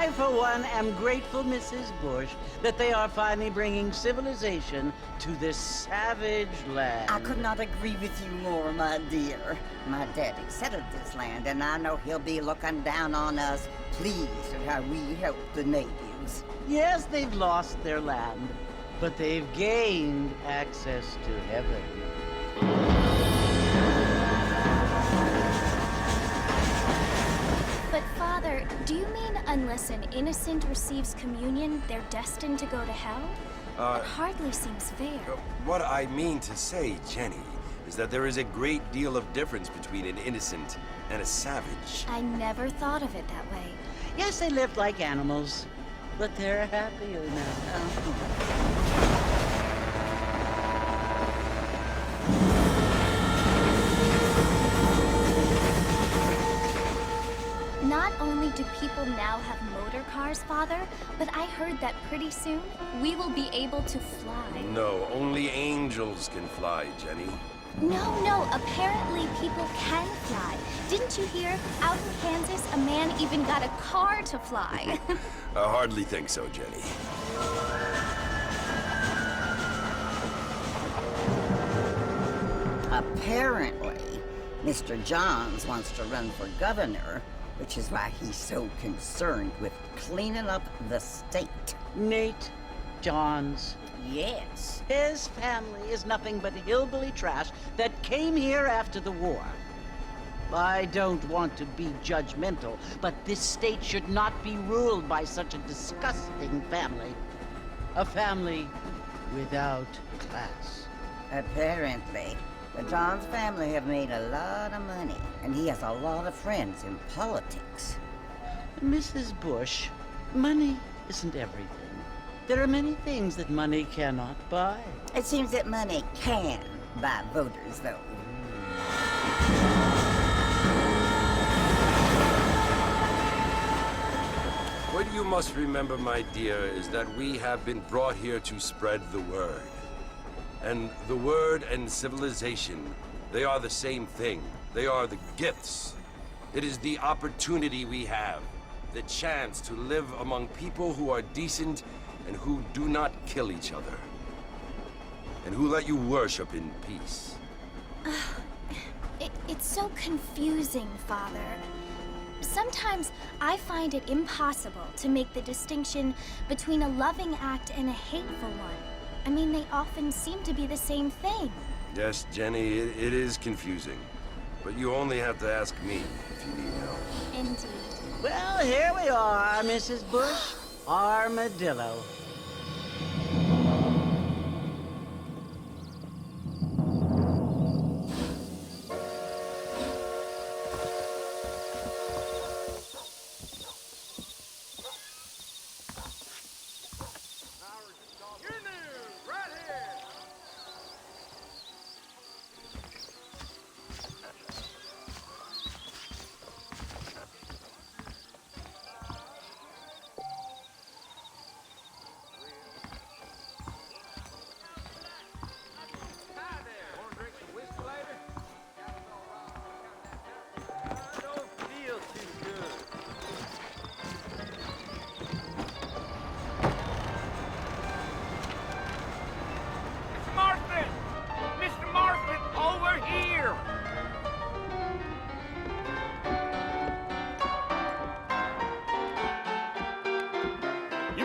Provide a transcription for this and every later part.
I, for one, am grateful, Mrs. Bush, that they are finally bringing civilization to this savage land. I could not agree with you more, my dear. My daddy settled this land, and I know he'll be looking down on us, pleased at how we help the natives. Yes, they've lost their land, but they've gained access to heaven. But Father, do you mean unless an innocent receives communion, they're destined to go to hell? That hardly seems fair. What I mean to say, Jenny, is that there is a great deal of difference between an innocent and a savage. I never thought of it that way. Yes, they lived like animals, but they're happier now. Not only do people now have motor cars, Father, but I heard that pretty soon we will be able to fly. No, only angels can fly, Jenny. No, apparently people can fly. Didn't you hear? Out in Kansas, a man even got a car to fly. I hardly think so, Jenny. Apparently, Mr. Johns wants to run for governor, which is why he's so concerned with cleaning up the state. Nate Johns. Yes. His family is nothing but hillbilly trash that came here after the war. I don't want to be judgmental, but this state should not be ruled by such a disgusting family. A family without class. Apparently, the Johns family have made a lot of money, and he has a lot of friends in politics. Mrs. Bush, money isn't everything. There are many things that money cannot buy. It seems that money can buy voters, though. What you must remember, my dear, is that we have been brought here to spread the word. And the word and civilization, they are the same thing. They are the gifts. It is the opportunity we have, the chance to live among people who are decent and who do not kill each other, and who let you worship in peace. It's so confusing, Father. Sometimes I find it impossible to make the distinction between a loving act and a hateful one. I mean, they often seem to be the same thing. Yes, Jenny, it is confusing. But you only have to ask me if you need help. Indeed. Well, here we are, Mrs. Bush. Armadillo.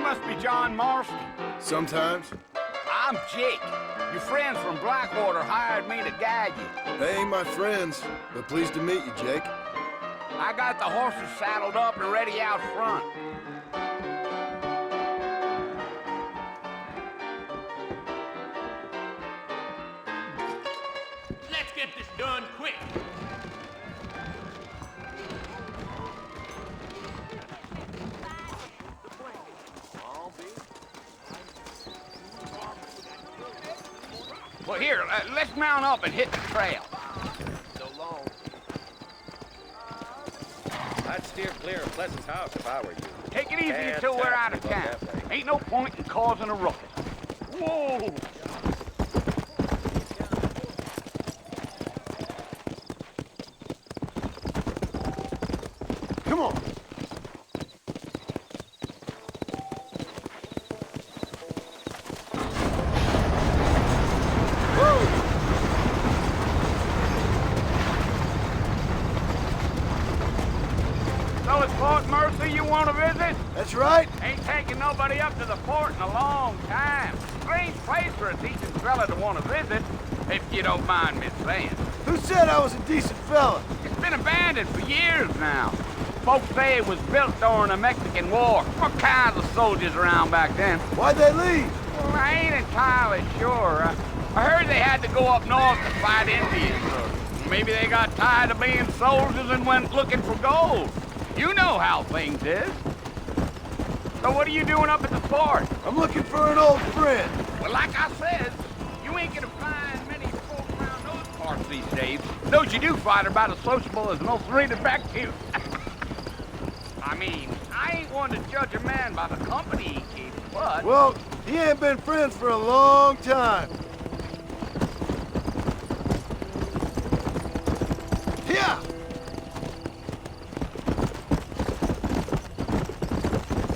Must be John Marston. Sometimes. I'm Jake. Your friends from Blackwater hired me to guide you. They ain't my friends, but pleased to meet you, Jake. I got the horses saddled up and ready out front. Let's get this done quick. Well, here, let's mount up and hit the trail. So long. I'd steer clear of Pleasant's house if I were you. Take it easy until we're out of town. Ain't no point in causing a ruckus. Whoa! Come on. Fort Mercy you want to visit? That's right. Ain't taking nobody up to the fort in a long time. Strange place for a decent fella to want to visit, if you don't mind me saying. Who said I was a decent fella? It's been abandoned for years now. Folks say it was built during the Mexican War. What kinds of soldiers around back then? Why'd they leave? Well, I ain't entirely sure. I heard they had to go up north to fight Indians, or maybe they got tired of being soldiers and went looking for gold. You know how things is. So what are you doing up at the fort? I'm looking for an old friend. Well, like I said, you ain't gonna find many folks around those parts these days. Those you do find are about as sociable as an old Trinity back to you. I mean, I ain't one to judge a man by the company he keeps, but... Well, he ain't been friends for a long time. Yeah!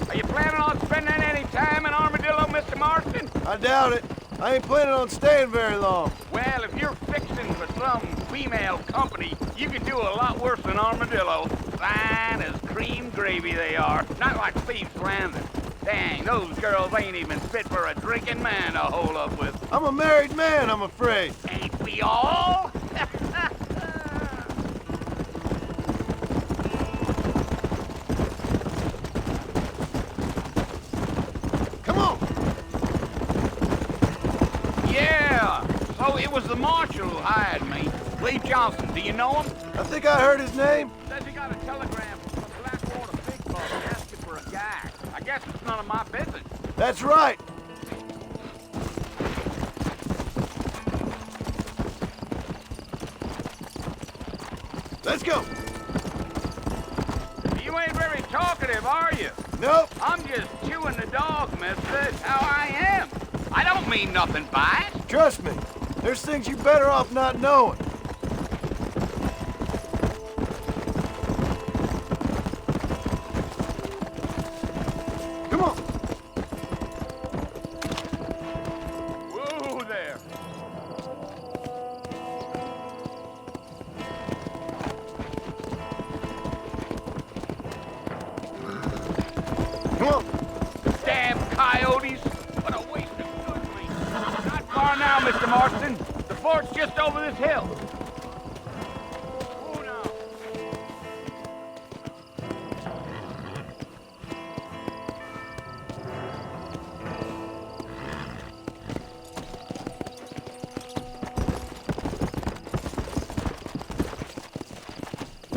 Are you planning on spending any time in Armadillo, Mr. Marston? I doubt it. I ain't planning on staying very long. Well, if you're fixing for some female company, you can do a lot worse than Armadillo. Fine as cream gravy they are. Not like Steve Flanders. Dang, those girls ain't even fit for a drinking man to hole up with. I'm a married man, I'm afraid. Ain't we all? Come on! Yeah, so it was the marshal who hired me. Lee Johnson, do you know him? I think I heard his name. Says he got a telegram from a Blackwater big bug asking for a guy. I guess it's none of my business. That's right. Let's go. You ain't very talkative, are you? Nope. I'm just chewing the dog, mister. That's how I am. I don't mean nothing by it. Trust me. There's things you're better off not knowing. Come on. Whoa there. Come on. Damn coyotes. What a waste of good meat. Not far now, Mr. Marston. The fort's just over this hill. Oh, no.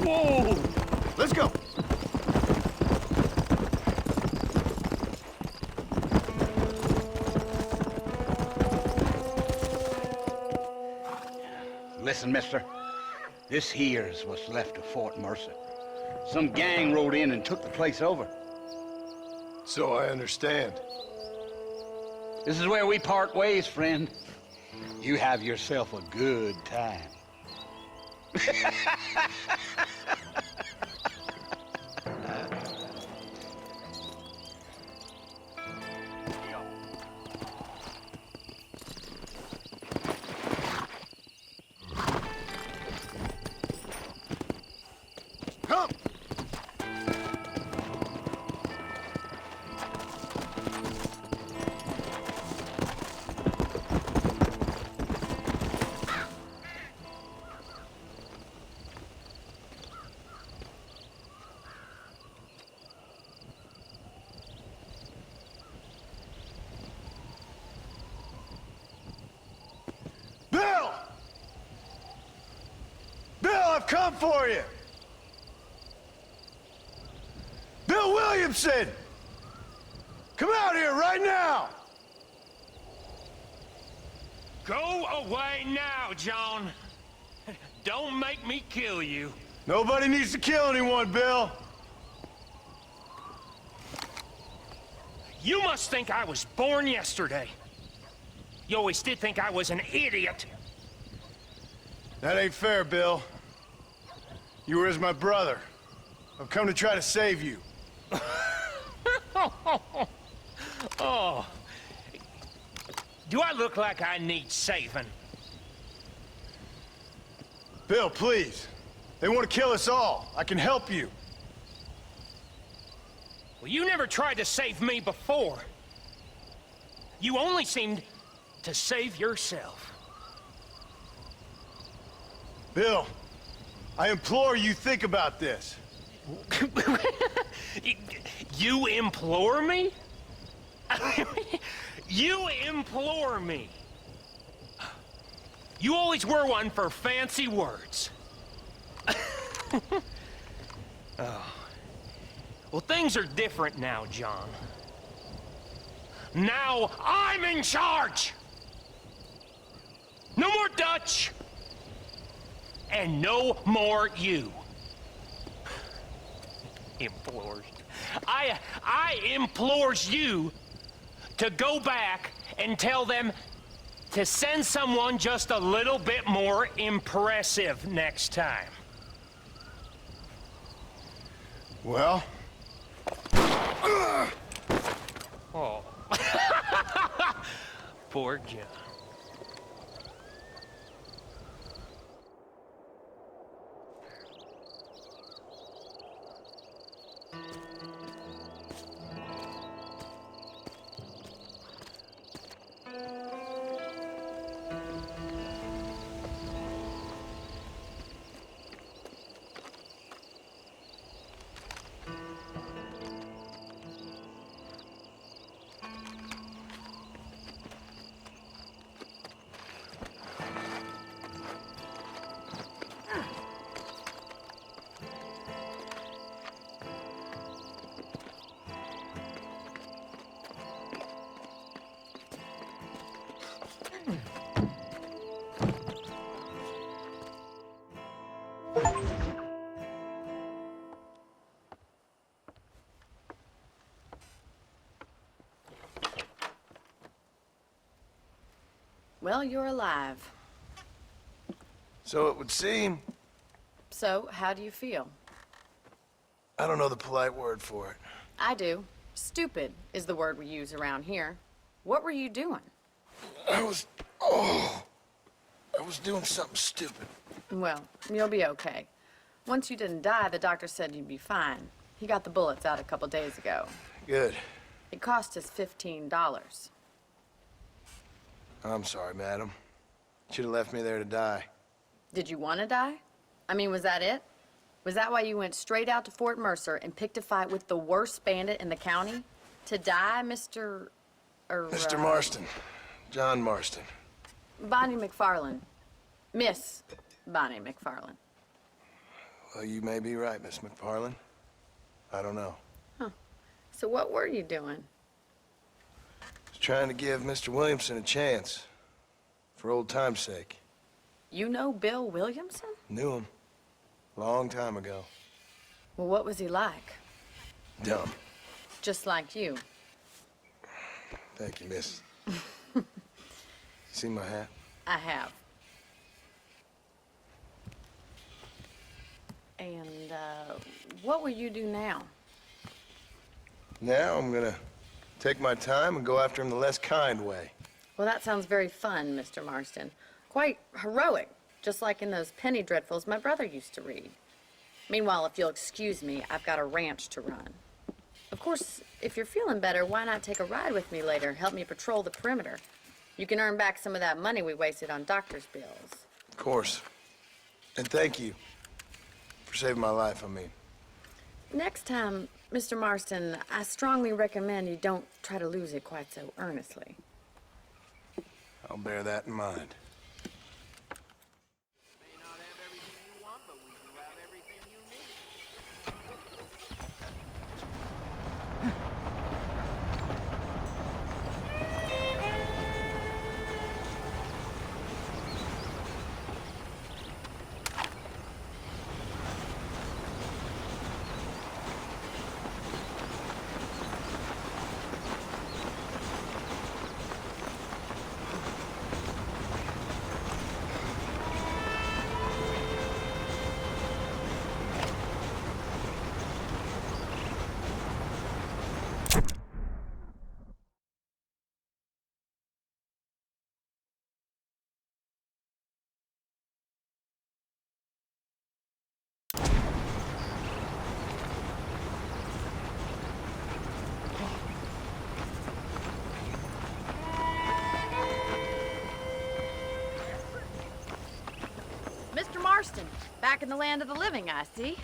Whoa! Let's go. Listen, mister. This here's what's left of Fort Mercer. Some gang rode in and took the place over. So I understand. This is where we part ways, friend. You have yourself a good time. Come. Bill! Bill, I've come for you! Bill Williamson! Come out here right now! Go away now, John. Don't make me kill you. Nobody needs to kill anyone, Bill. You must think I was born yesterday. You always did think I was an idiot. That ain't fair, Bill. You were as my brother. I've come to try to save you. Oh. Do I look like I need saving? Bill, please. They want to kill us all. I can help you. Well, you never tried to save me before. You only seemed to save yourself. Bill, I implore you think about this. You implore me? You implore me. You always were one for fancy words. Oh. Well, things are different now, John. Now I'm in charge! No more Dutch! And no more you. Implores. I implores you to go back and tell them to send someone just a little bit more impressive next time. Well? Oh. Poor John. Well, you're alive. So it would seem. So, how do you feel? I don't know the polite word for it. I do. Stupid is the word we use around here. What were you doing? I was doing something stupid. Well, you'll be okay. Once you didn't die, the doctor said you'd be fine. He got the bullets out a couple days ago. Good. It cost us $15. I'm sorry, madam. Should have left me there to die. Did you want to die? I mean, was that it? Was that why you went straight out to Fort Mercer and picked a fight with the worst bandit in the county? To die, Mr. Mr. Marston. John Marston. Bonnie McFarland. Miss Bonnie McFarland. Well, you may be right, Miss McFarland. I don't know. Huh. So what were you doing? Was trying to give Mr. Williamson a chance. For old time's sake. You know Bill Williamson? Knew him. Long time ago. Well, what was he like? Dumb. Just like you. Thank you, miss. See my hat? I have. And, what will you do now? Now I'm gonna take my time and go after him the less kind way. Well, that sounds very fun, Mr. Marston. Quite heroic, just like in those penny dreadfuls my brother used to read. Meanwhile, if you'll excuse me, I've got a ranch to run. Of course, if you're feeling better, why not take a ride with me later? Help me patrol the perimeter. You can earn back some of that money we wasted on doctor's bills. Of course. And thank you for saving my life, I mean. Next time, Mr. Marston, I strongly recommend you don't try to lose it quite so earnestly. I'll bear that in mind. in the land of the living, I see.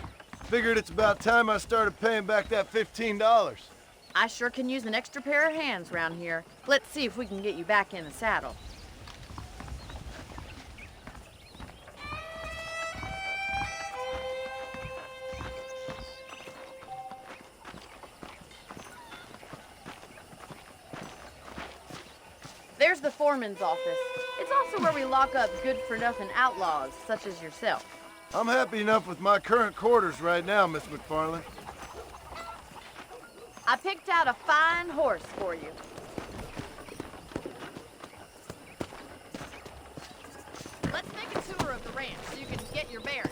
Figured it's about time I started paying back that $15. I sure can use an extra pair of hands around here. Let's see if we can get you back in the saddle. There's the foreman's office. It's also where we lock up good-for-nothing outlaws, such as yourself. I'm happy enough with my current quarters right now, Miss McFarland. I picked out a fine horse for you. Let's make a tour of the ranch so you can get your bearings.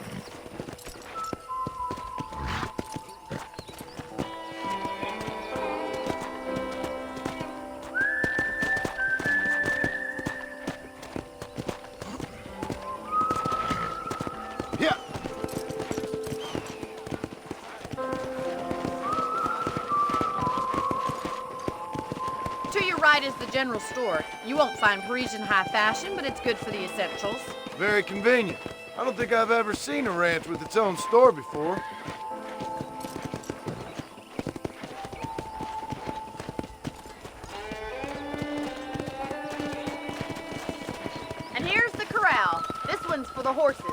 Yeah. To your right is the general store. You won't find Parisian high fashion, but it's good for the essentials. Very convenient. I don't think I've ever seen a ranch with its own store before. And here's the corral. This one's for the horses.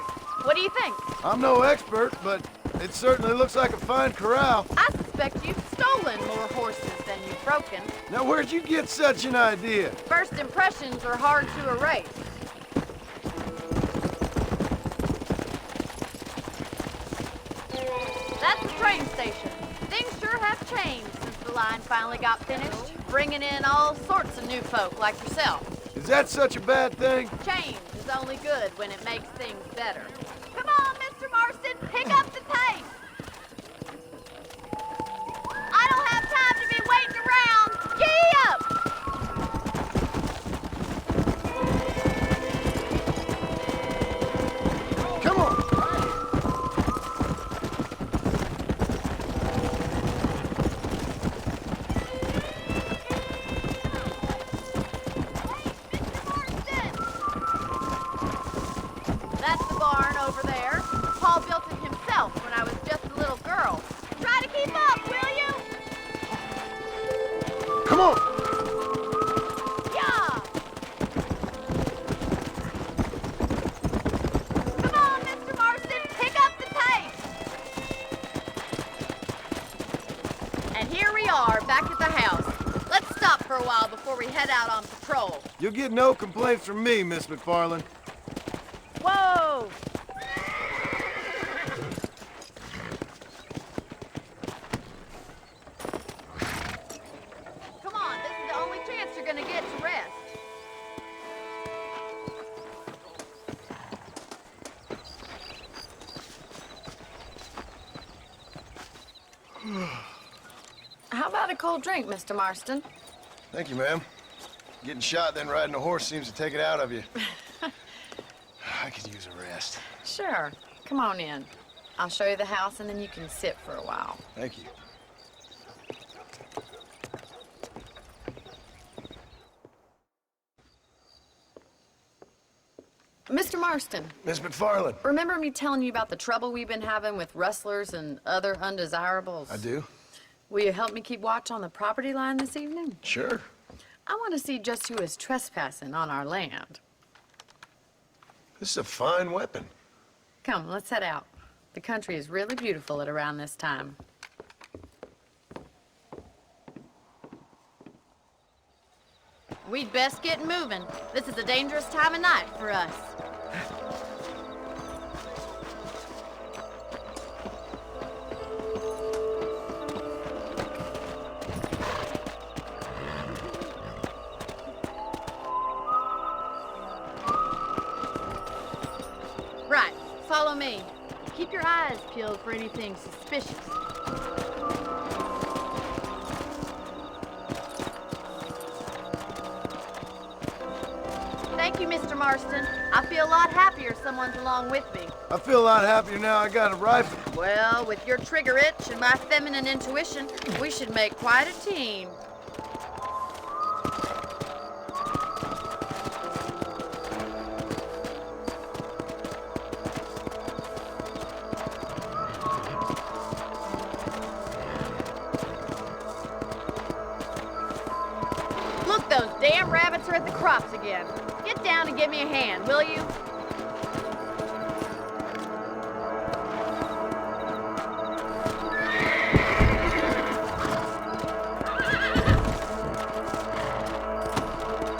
What do you think? I'm no expert, but it certainly looks like a fine corral. I suspect you've stolen more horses than you've broken. Now, where'd you get such an idea? First impressions are hard to erase. That's the train station. Things sure have changed since the line finally got finished, bringing in all sorts of new folk like yourself. Is that such a bad thing? Change is only good when it makes things better. Come on, Mr. Marston, pick up the pace. I don't have time to be waiting around. Gee up! Come on! That's the barn over there. Paul built it himself when I was just a little girl. Try to keep up, will you? Come on! Yeah! Come on, Mr. Marston, pick up the pace! And here we are, back at the house. Let's stop for a while before we head out on patrol. You'll get no complaints from me, Miss McFarland. Whoa! Come on, this is the only chance you're gonna get to rest. How about a cold drink, Mr. Marston? Thank you, ma'am. Getting shot, then riding a horse seems to take it out of you. I could use a rest. Sure. Come on in. I'll show you the house, and then you can sit for a while. Thank you. Mr. Marston, Miss McFarland. remember me telling you about the trouble we've been having with rustlers and other undesirables? I do? Will you help me keep watch on the property line this evening? Sure. I want to see just who is trespassing on our land. This is a fine weapon. Come, let's head out. The country is really beautiful at around this time. We'd best get moving. This is a dangerous time of night for us. Right, follow me. Keep your eyes peeled for anything suspicious. Thank you, Mr. Marston. I feel a lot happier someone's along with me. I feel a lot happier now I got a rifle. Well, with your trigger itch and my feminine intuition, we should make quite a team. Those damn rabbits are at the crops again. Get down and give me a hand, will you?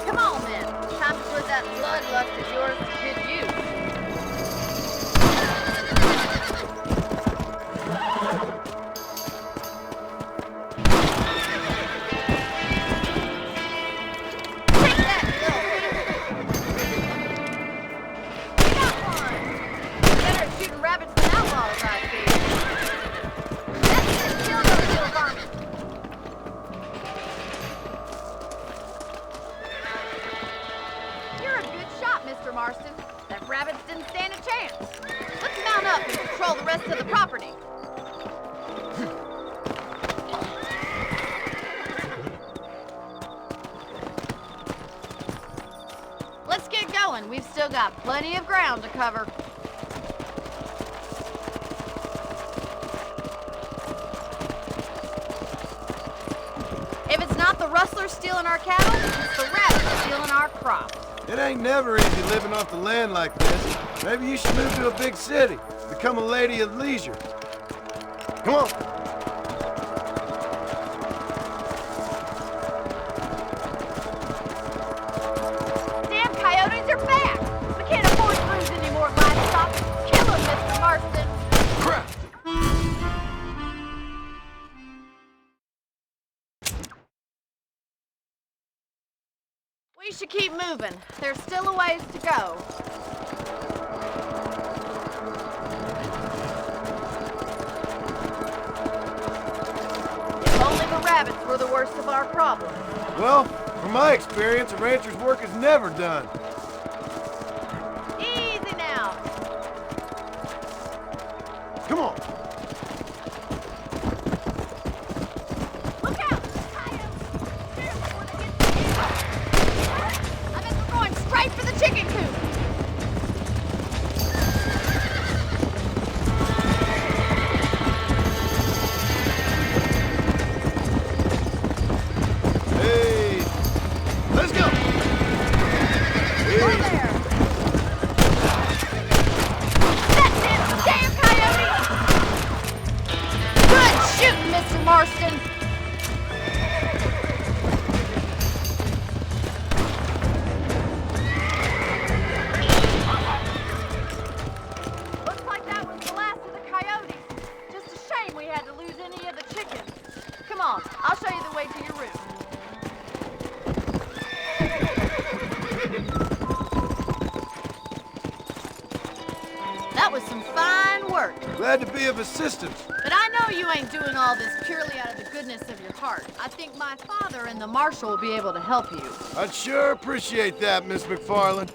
Come on, then. Time to put that bloodlust of yours to good use. Mr. Marston. That rabbits didn't stand a chance. Let's mount up and patrol the rest of the property. Let's get going. We've still got plenty of ground to cover. If it's not the rustlers stealing our cattle, it's the rabbits stealing our crops. It ain't never easy living off the land like this. Maybe you should move to a big city, become a lady of leisure. Come on. Damn coyotes are back! We can't afford to lose any more livestock. Kill them, Mr. Marston. Crap! We should keep moving. There's still a ways to go. If only the rabbits were the worst of our problems. Well, from my experience, a rancher's work is never done. Easy now. Come on. Look out! Coyotes! Shoot before they get to you. I bet we're going straight for the chicken coop. Hey, let's go. Over there. That's it! Damn coyote! Good shooting, Mr. Marston. Looks like that was the last of the coyotes. Just a shame we had to lose any of the chickens. Come on, I'll show you the way to your room. That was some fine work. Glad to be of assistance. But I know you ain't doing all this purely out of the goodness of your heart. I think my father and the marshal will be able to help you. I'd sure appreciate that, Miss McFarland.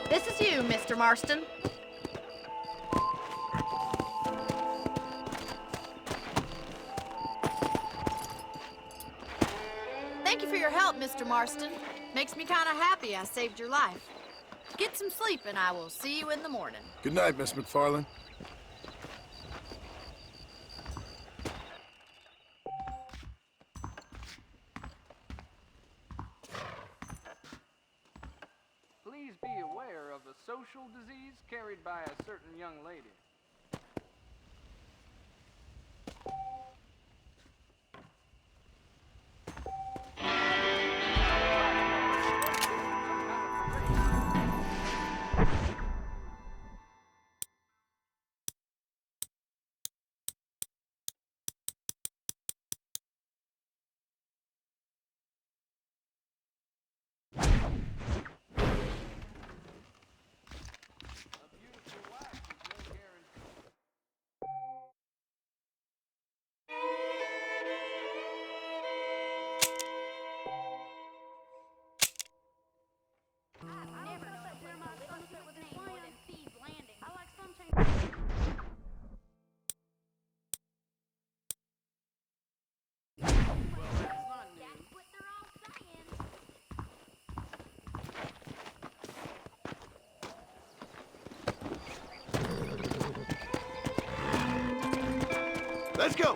This is you, Mr. Marston. Thank you for your help, Mr. Marston. Makes me kind of happy I saved your life. Get some sleep and I will see you in the morning. Good night, Miss McFarland. Please be aware of a social disease carried by a certain young lady. A beautiful wife is no guarantee. Let's go.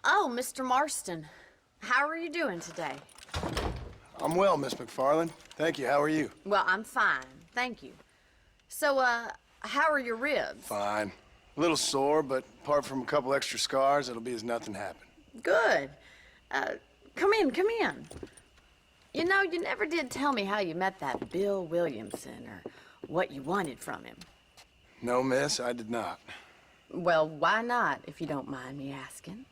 Oh, Mr. Marston. How are you doing today? I'm well, Miss McFarland. Thank you. How are you? Well, I'm fine. Thank you. So, how are your ribs? Fine. A little sore, but apart from a couple extra scars, it'll be as nothing happened. Good. Come in, come in. You know, you never did tell me how you met that Bill Williamson or what you wanted from him. No, miss, I did not. Well, why not, if you don't mind me asking?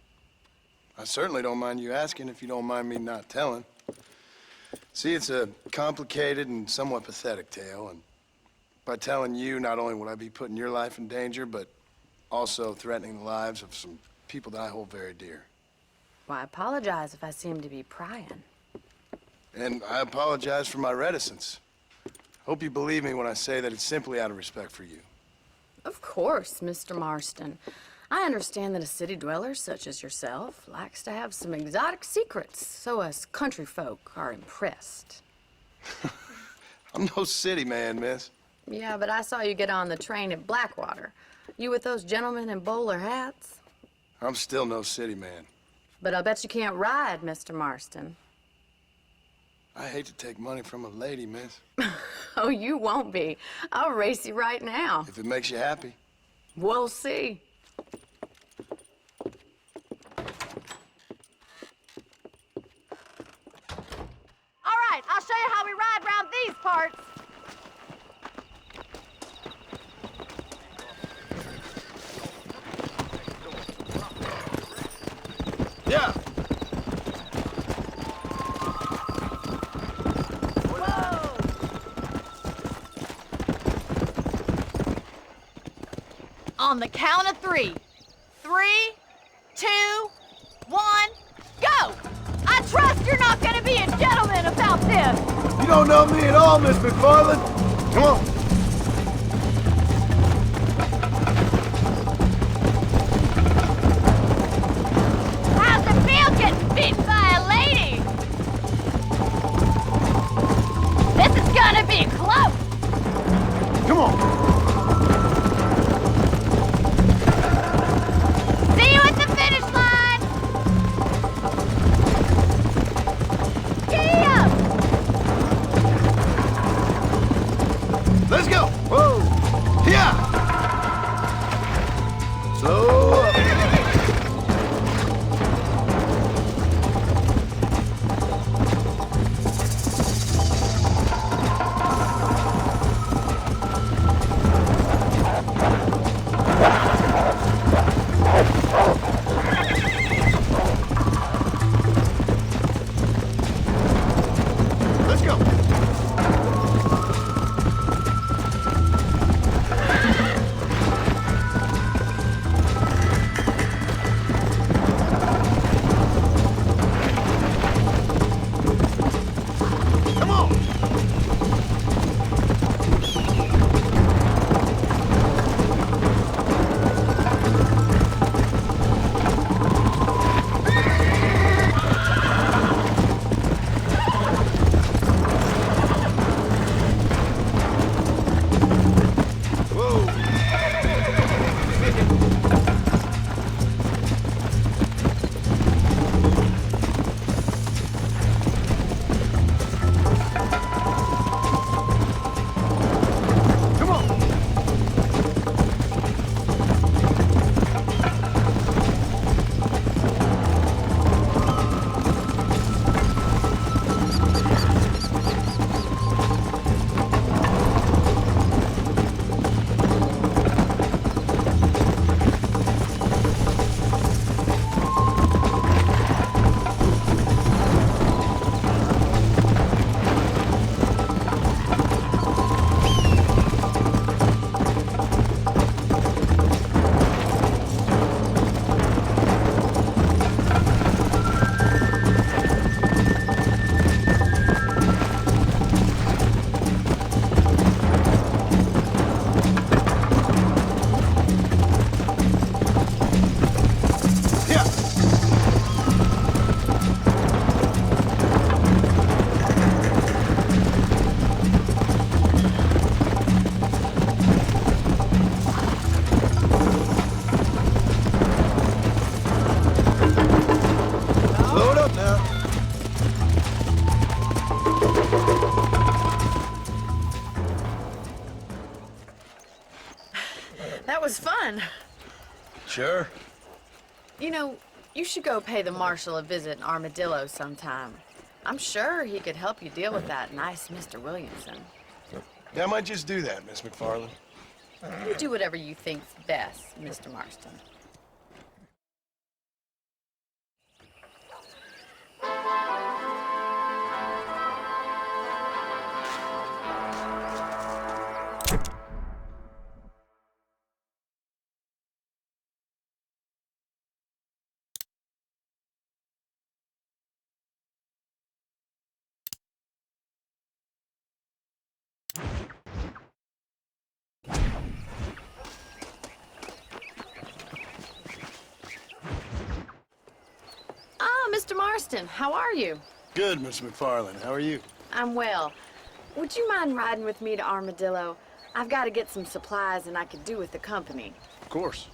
I certainly don't mind you asking if you don't mind me not telling. See, it's a complicated and somewhat pathetic tale, and by telling you, not only would I be putting your life in danger, but also threatening the lives of some people that I hold very dear. Well, I apologize if I seem to be prying. And I apologize for my reticence. Hope you believe me when I say that it's simply out of respect for you. Of course, Mr. Marston. I understand that a city dweller such as yourself likes to have some exotic secrets, so us country folk are impressed. I'm no city man, miss. Yeah, but I saw you get on the train at Blackwater. You with those gentlemen in bowler hats? I'm still no city man. But I'll bet you can't ride, Mr. Marston. I hate to take money from a lady, miss. Oh, you won't be. I'll race you right now. If it makes you happy. We'll see. All right, I'll show you how we ride around these parts. Yeah. On the count of 3. 3, 2, 1, go! I trust you're not gonna be a gentleman about this. You don't know me at all, Miss McFarland. Come on. How's it feel getting beaten by a lady? This is gonna be close. Come on. See you at the finish line. Gee up. fun. Sure. You know, you should go pay the Marshal a visit in Armadillo sometime. I'm sure he could help you deal with that nice Mr. Williamson. Yeah, I might just do that, Miss McFarland. You do whatever you think's best, Mr. Marston. Mr. Marston, how are you? Good, Miss McFarland. How are you? I'm well. Would you mind riding with me to Armadillo? I've got to get some supplies and I could do with the company. Of course.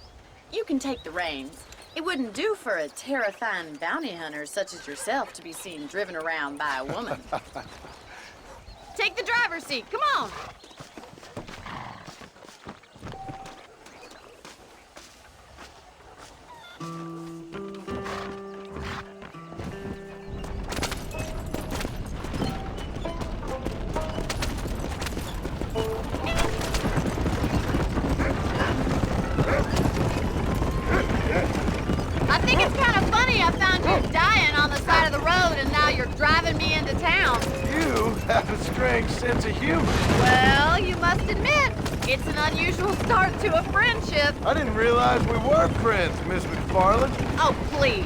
You can take the reins. It wouldn't do for a terrifying bounty hunter such as yourself to be seen driven around by a woman. Take the driver's seat. Come on. I think it's kind of funny I found you dying on the side of the road and now you're driving me into town. You have a strange sense of humor. Well, you must admit, it's an unusual start to a friendship. I didn't realize we were friends, Miss McFarland. Oh, please.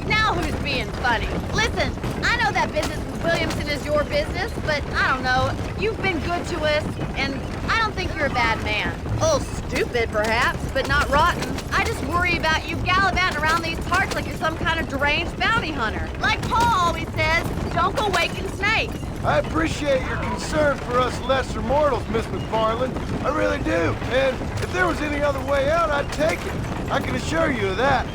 Now who's being funny? Listen, I know that business with Williamson is your business, but I don't know. You've been good to us, and I don't think you're a bad man. A little stupid, perhaps, but not rotten. I just worry about you gallivanting around these parts like you're some kind of deranged bounty hunter. Like Paul always says, don't go waking snakes. I appreciate your concern for us lesser mortals, Miss McFarland. I really do. And if there was any other way out, I'd take it. I can assure you of that.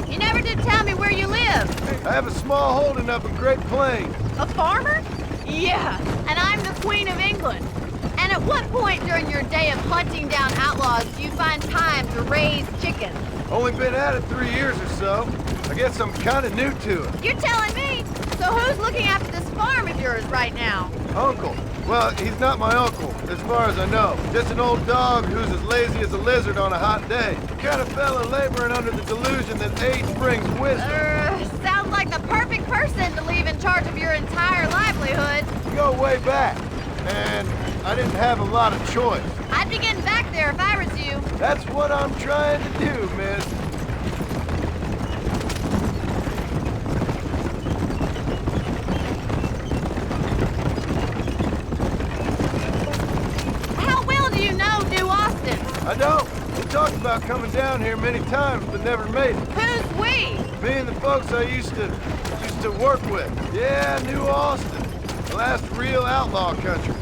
You never did tell me where you live. I have a small holding up in Great Plains. A farmer? Yeah, and I'm the Queen of England. And at what point during your day of hunting down outlaws do you find time to raise chickens? Only been at it 3 years or so. I guess I'm kind of new to it. You're telling me? So who's looking after this farm of yours right now? Uncle. Well, he's not my uncle, as far as I know. Just an old dog who's as lazy as a lizard on a hot day. The kind of fella laboring under the delusion that age brings wisdom. Sounds like the perfect person to leave in charge of your entire livelihood. We go way back, and I didn't have a lot of choice. I'd be getting back there if I was you. That's what I'm trying to do, miss. How well do you know New Austin? I don't. We talked about coming down here many times, but never made it. Who's we? Me and the folks I used to work with. Yeah, New Austin. The last real outlaw country,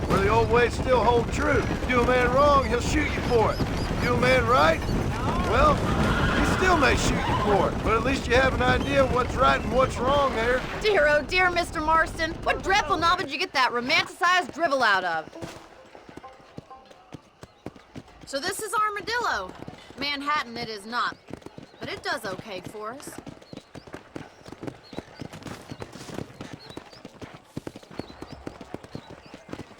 where the old ways still hold true. Do a man wrong, he'll shoot you for it. Do a man right, well, he still may shoot you for it. But at least you have an idea of what's right and what's wrong there. Dear, oh dear, Mr. Marston. What dreadful novel did you get that romanticized drivel out of? So this is Armadillo. Manhattan it is not, but it does okay for us.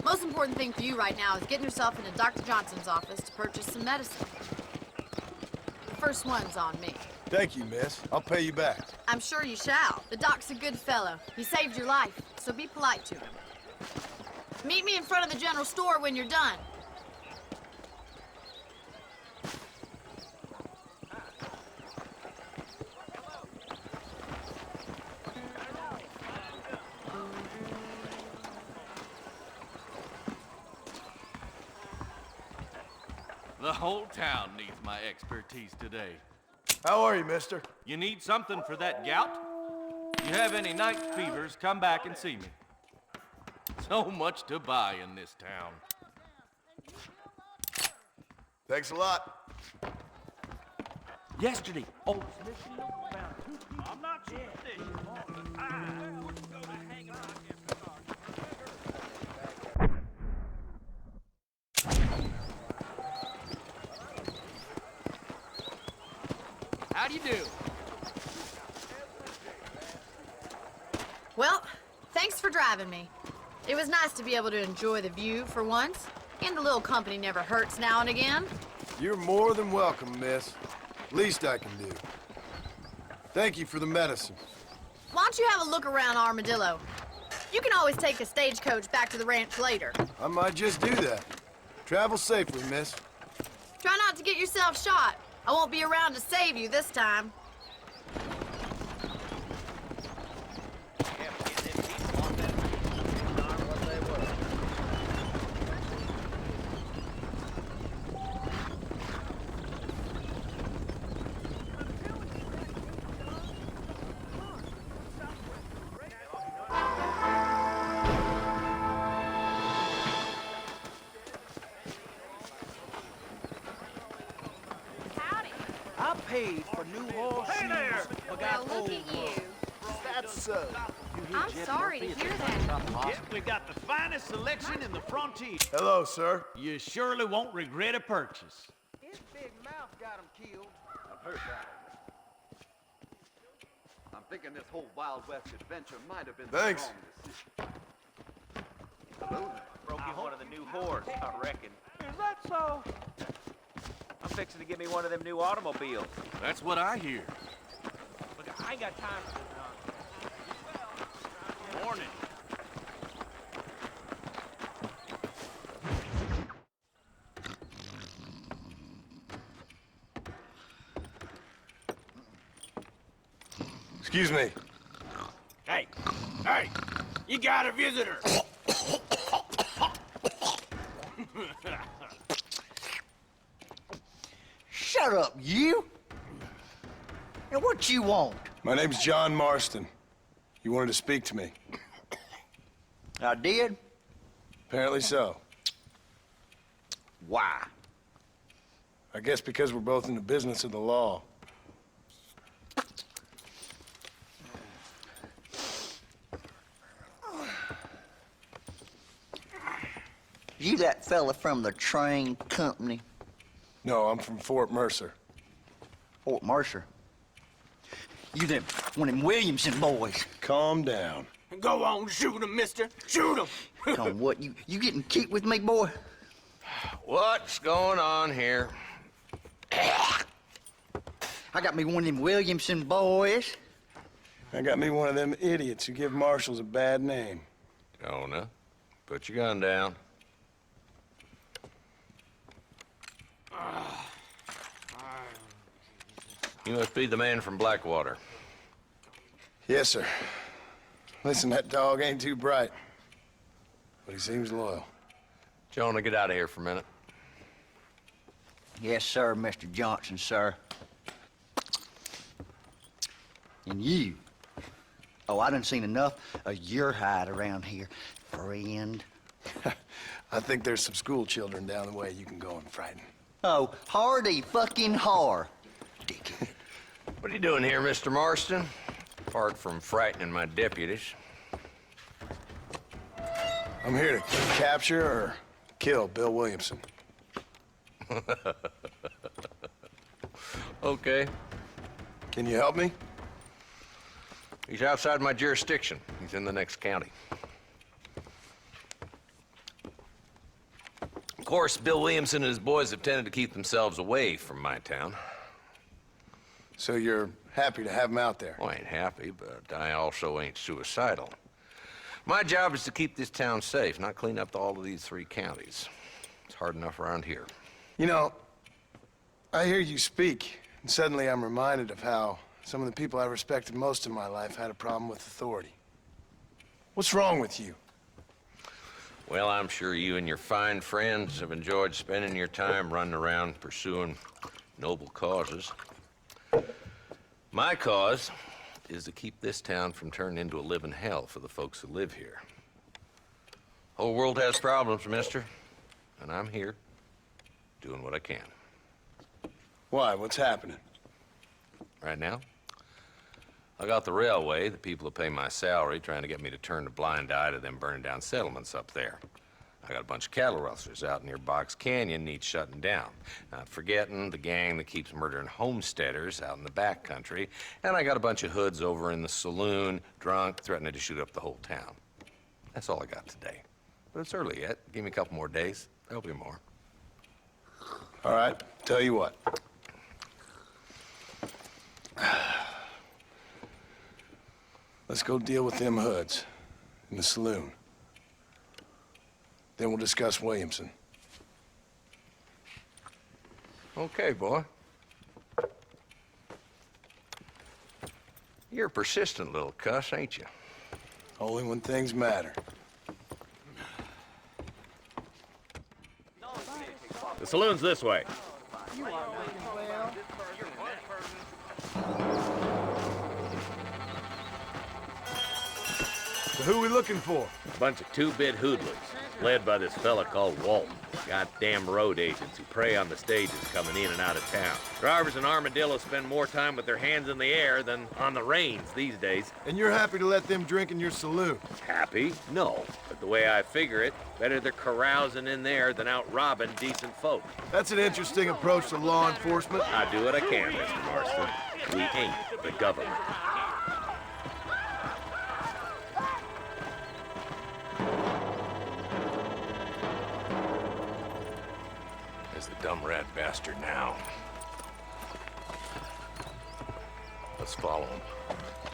Most important thing for you right now is getting yourself into Dr. Johnson's office to purchase some medicine. The first one's on me. Thank you, miss. I'll pay you back. I'm sure you shall. The doc's a good fellow. He saved your life, so be polite to him. Meet me in front of the general store when you're done. The whole town needs my expertise today. How are you, mister? You need something for that gout? You have any night fevers, come back and see me. So much to buy in this town. Thanks a lot. Yesterday, old Smithfield found 2 people. I'm not superstitious. How do you do? Well, thanks for driving me. It was nice to be able to enjoy the view for once, and a little company never hurts now and again. You're more than welcome, miss. Least I can do. Thank you for the medicine. Why don't you have a look around Armadillo? You can always take a stagecoach back to the ranch later. I might just do that. Travel safely, miss. Try not to get yourself shot. I won't be around to save you this time. I paid for new horse shoes. Well, look at you. That's so. I'm sorry to hear that. Yep, we got the finest selection in the frontier. Hello, sir. You surely won't regret a purchase. His big mouth got him killed. I've heard that. I'm thinking this whole Wild West adventure might have been Thanks. the wrong decision. Hello there. Broke you one of the new whores, I reckon. Is that so? I'm fixing to get me one of them new automobiles. That's what I hear. Look, I ain't got time for this nonsense. Morning. Excuse me. Hey, you got a visitor. Shut up, you! And what you want? My name's John Marston. You wanted to speak to me. I did? Apparently so. Why? I guess because we're both in the business of the law. You that fella from the train company? No, I'm from Fort Mercer. Fort Mercer? You them, one of them Williamson boys. Calm down. Go on, shoot him, mister. Shoot him. Come on, what, you getting keep with me, boy? What's going on here? I got me one of them Williamson boys. I got me one of them idiots who give marshals a bad name. Jonah, put your gun down. You must be the man from Blackwater. Yes, sir. Listen, that dog ain't too bright, but he seems loyal. Jonah, get out of here for a minute. Yes, sir, Mr. Johnson, sir. And you. Oh, I done seen enough of your hide around here, friend. I think there's some school children down the way you can go and frighten. Oh, hardy fucking har. Dickhead. What are you doing here, Mr. Marston? Apart from frightening my deputies. I'm here to capture or kill Bill Williamson. Okay. Can you help me? He's outside my jurisdiction. He's in the next county. Of course, Bill Williamson and his boys have tended to keep themselves away from my town. So you're happy to have him out there? Well, I ain't happy, but I also ain't suicidal. My job is to keep this town safe, not clean up all of these 3 counties. It's hard enough around here. You know, I hear you speak, and suddenly I'm reminded of how some of the people I respected most in my life had a problem with authority. What's wrong with you? Well, I'm sure you and your fine friends have enjoyed spending your time running around pursuing noble causes. My cause is to keep this town from turning into a living hell for the folks who live here. Whole world has problems, mister, and I'm here doing what I can. Why? What's happening? Right now, I got the railway, the people who pay my salary, trying to get me to turn a blind eye to them burning down settlements up there. I got a bunch of cattle rustlers out near Box Canyon needs shutting down. Not forgetting the gang that keeps murdering homesteaders out in the back country. And I got a bunch of hoods over in the saloon, drunk, threatening to shoot up the whole town. That's all I got today. But it's early yet. Give me a couple more days. There'll be more. All right, tell you what. Let's go deal with them hoods in the saloon. Then we'll discuss Williamson. Okay, boy. You're a persistent little cuss, ain't you? Only when things matter. The saloon's this way. So who are we looking for? A bunch of two-bit hoodlums, led by this fella called Walton. Goddamn road agents who prey on the stages coming in and out of town. Drivers in Armadillo spend more time with their hands in the air than on the reins these days. And you're happy to let them drink in your saloon? Happy? No. But the way I figure it, better they're carousing in there than out robbing decent folk. That's an interesting approach to law enforcement. I do what I can, Mr. Marston. We ain't the government. The dumb rat bastard now. Let's follow him.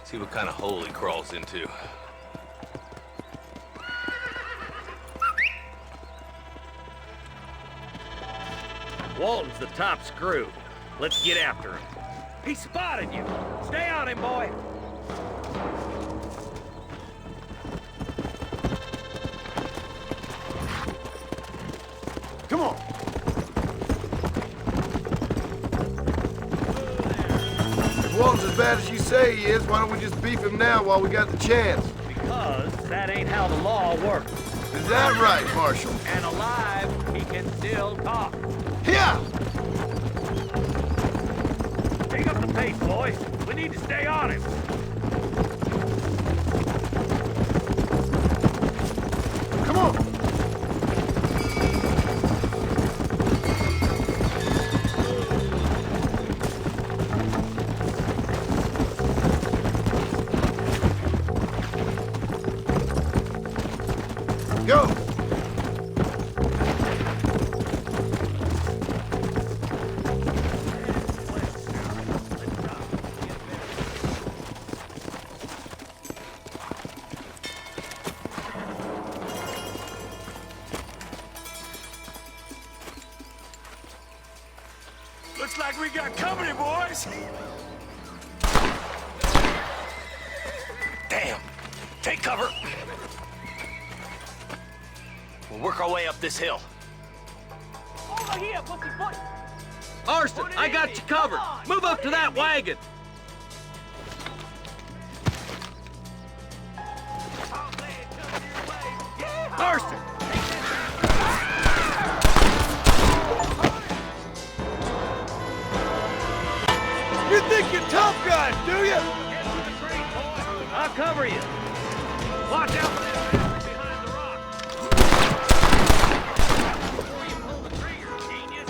See what kind of hole he crawls into. Walton's the top screw. Let's get after him. He spotted you. Stay on him, boy. Come on. Walton's as bad as you say he is, why don't we just beef him now while we got the chance? Because that ain't how the law works. Is that right, Marshal? And alive, he can still talk. Yeah! Take up the pace, boys. We need to stay on him. Come on! Go! Looks like we got company, boys. Damn! Take cover! We'll work our way up this hill. Over here, pussyfoot! Marston, I got you covered. Move up to that wagon. Marston! You think you're tough guys, do you? I'll cover you. Watch out for that bastard behind the rock. Before you pull the trigger, genius.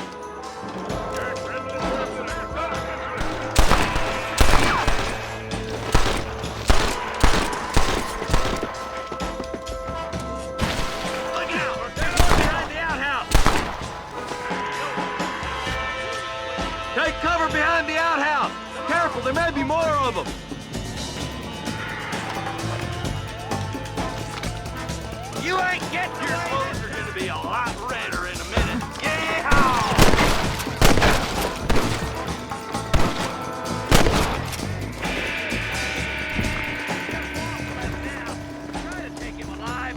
Look out! They're behind the outhouse. Take cover behind the outhouse. Careful, there may be more of them. You ain't get your clothes are gonna be a lot redder in a minute. Yeehaw! Try to take him alive.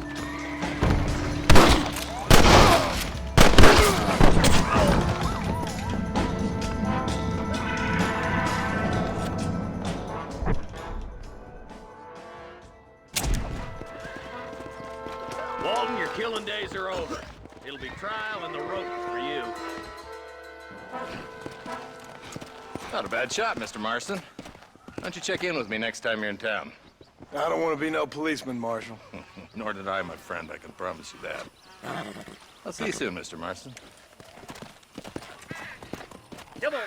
Walton, your killing days are over. It'll be trial and the ropes for you. Not a bad shot, Mr. Marston. Why don't you check in with me next time you're in town? I don't want to be no policeman, Marshal. Nor did I, my friend. I can promise you that. I'll see you soon, Mr. Marston. Come on.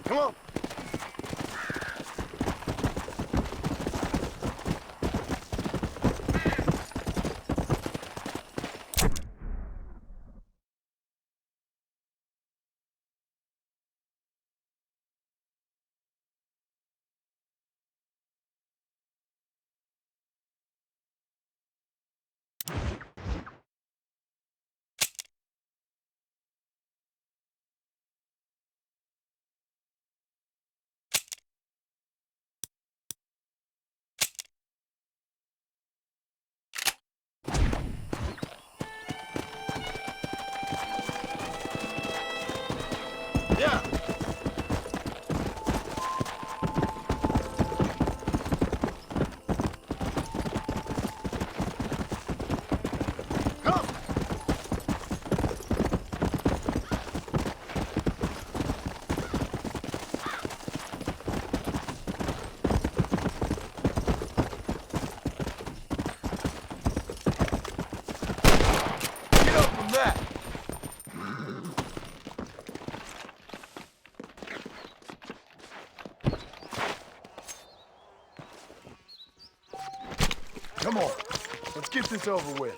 Come on. Yeah. Come. Get up from that. Come on, let's get this over with.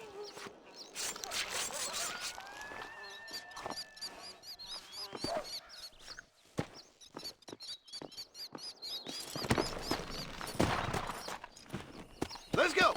Let's go.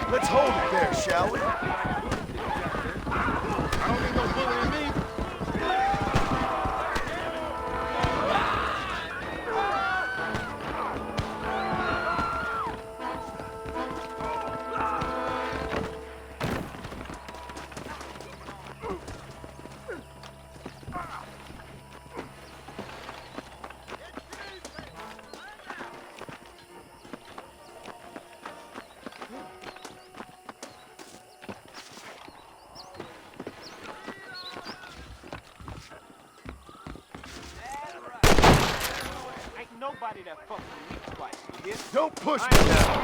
Let's hold it there, shall we? I don't need no bullying me. Nobody that fucks with me twice, you get? Don't push me now.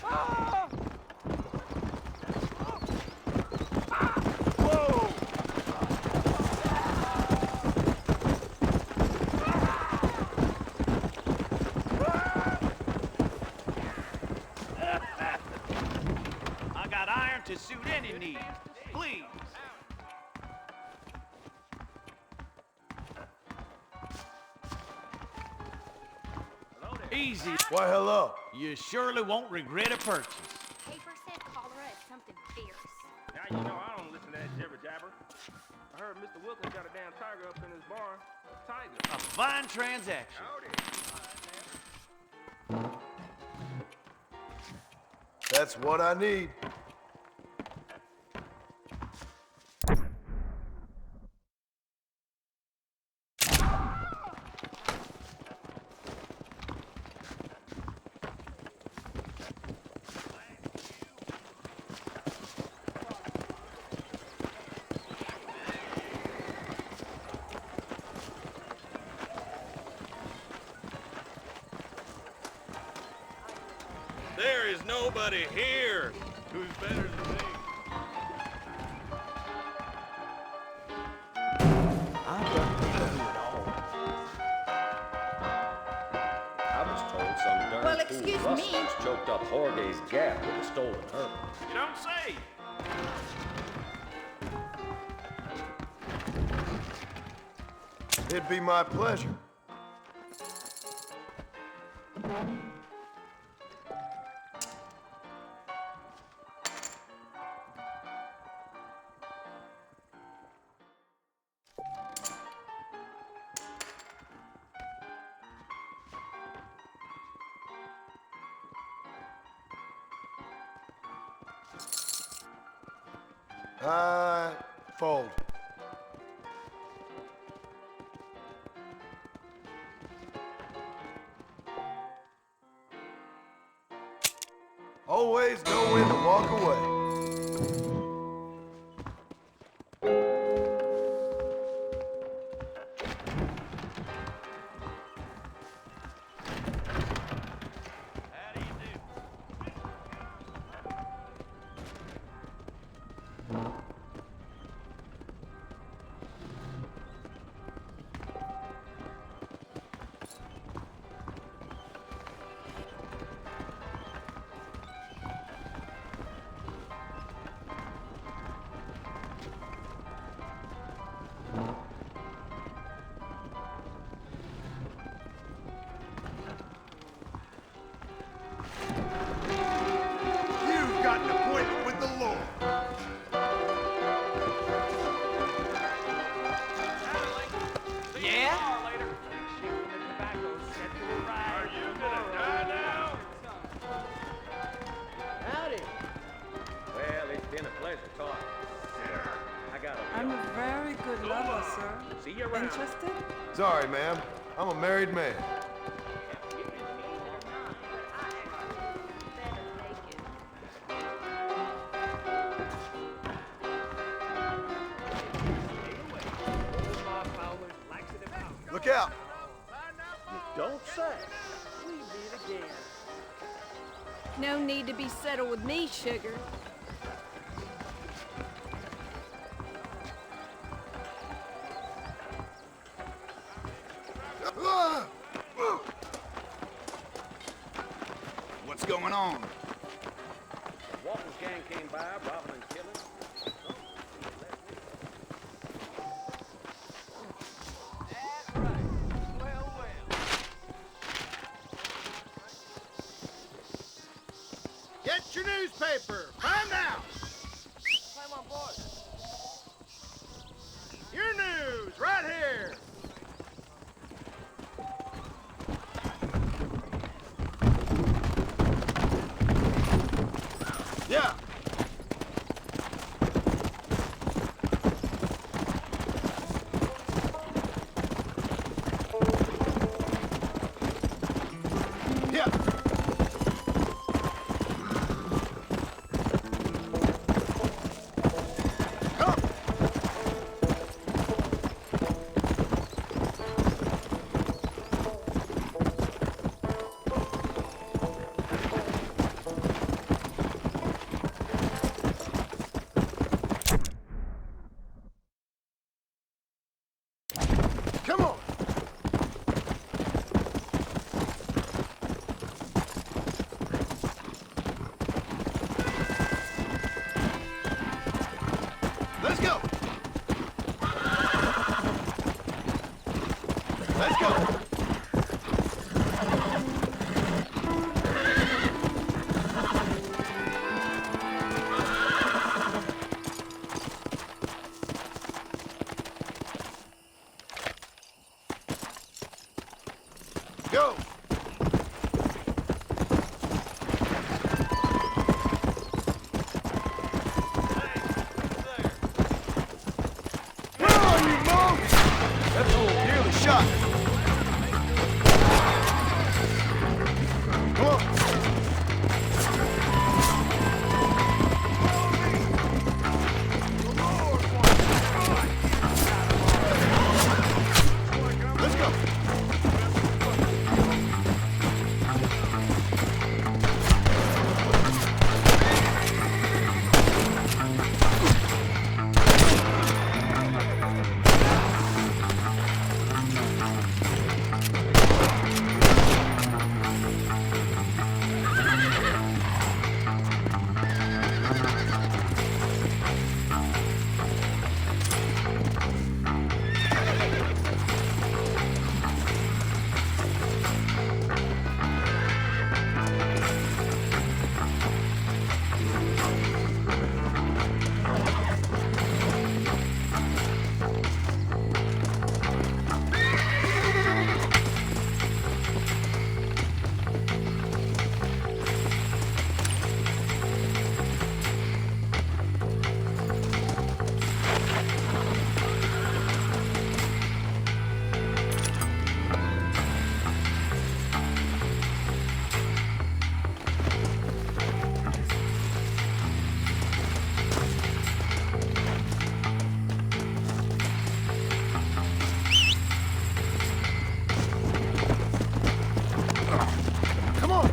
Whoa! designed to suit any need. Please. Easy. Why, hello. You surely won't regret a purchase. Paper said cholera is something fierce. Now you know I don't listen to that jibber jabber. I heard Mr. Wilkins got a damn tiger up in his barn. Tiger. A fine transaction. That's what I need. There is nobody here who's better than me. I was told some darn Well, fool excuse rustlers me. choked up Jorge's gap with a stolen herb. You don't say. It'd be my pleasure. Fold. Always know when to walk away. You've got an appointment with the Lord. Yeah? Are you gonna die now? Howdy. Well, it's been a pleasure talking. I got a I'm a very good lover, sir. See you around. Interested? Sorry, ma'am. I'm a married man. Look out! Don't say. We meet again. No need to be settled with me, sugar. What's going on? Walker's gang came by, robbing and killing. Get your newspaper. Find out. Come on, boys. Your news right here. Yeah. Yeah. Let's go! Let's go! Go! Where are you, Mo? That's a little nearly shot. Come on. Let's go. Come on.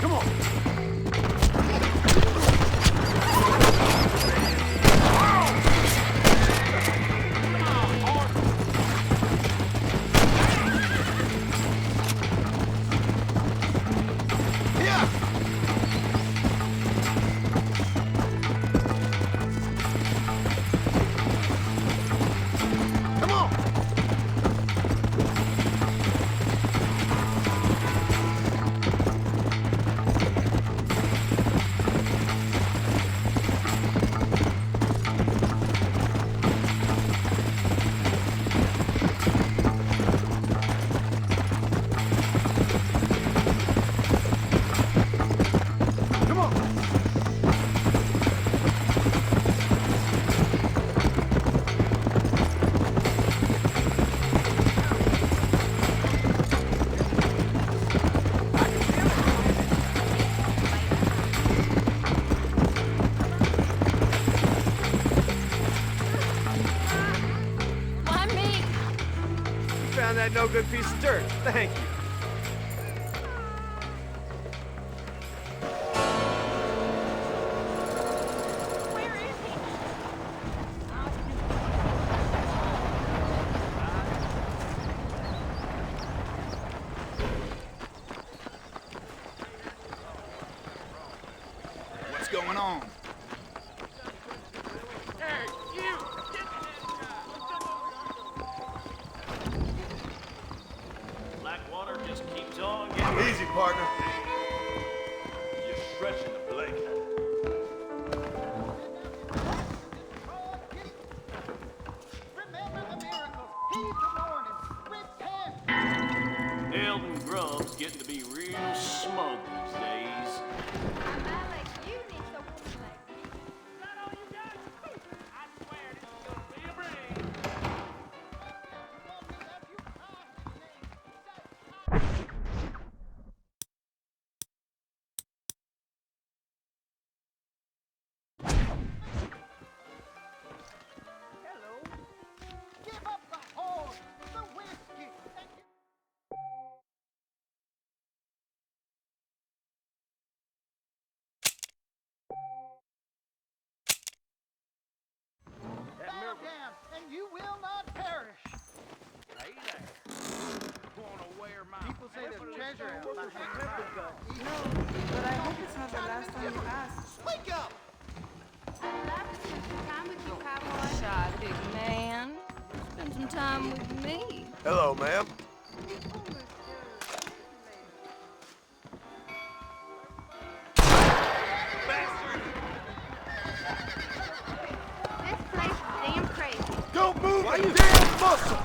Come on. Yeah. Come on. Come on. Why me? You found that no good piece of dirt. Thank you. Where is he? What's going on? Blackwater just keeps on getting... Easy, partner. You're stretching the blade. Elden Grub's getting to be real smug these days. say there's treasure out there. No, but I hope it's not the last time you ask. Wake up! I'd love to spend some time with you, cowboy. Shy, big man. Spend some time with me. Hello, ma'am. This place is damn crazy. Don't move a damn muscle!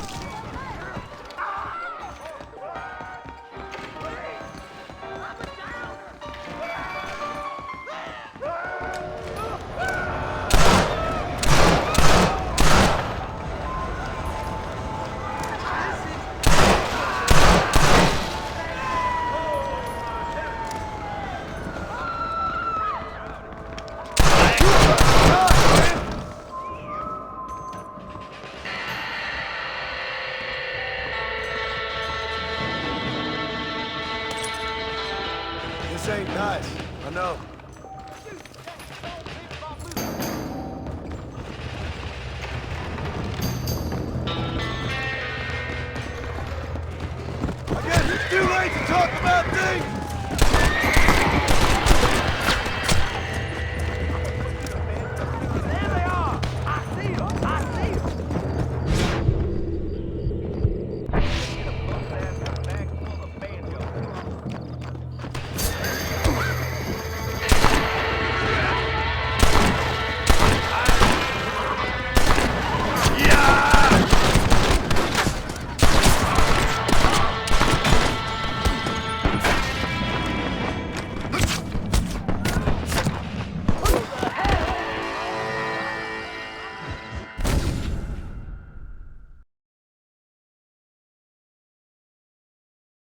This ain't nice, I know. I guess it's too late to talk about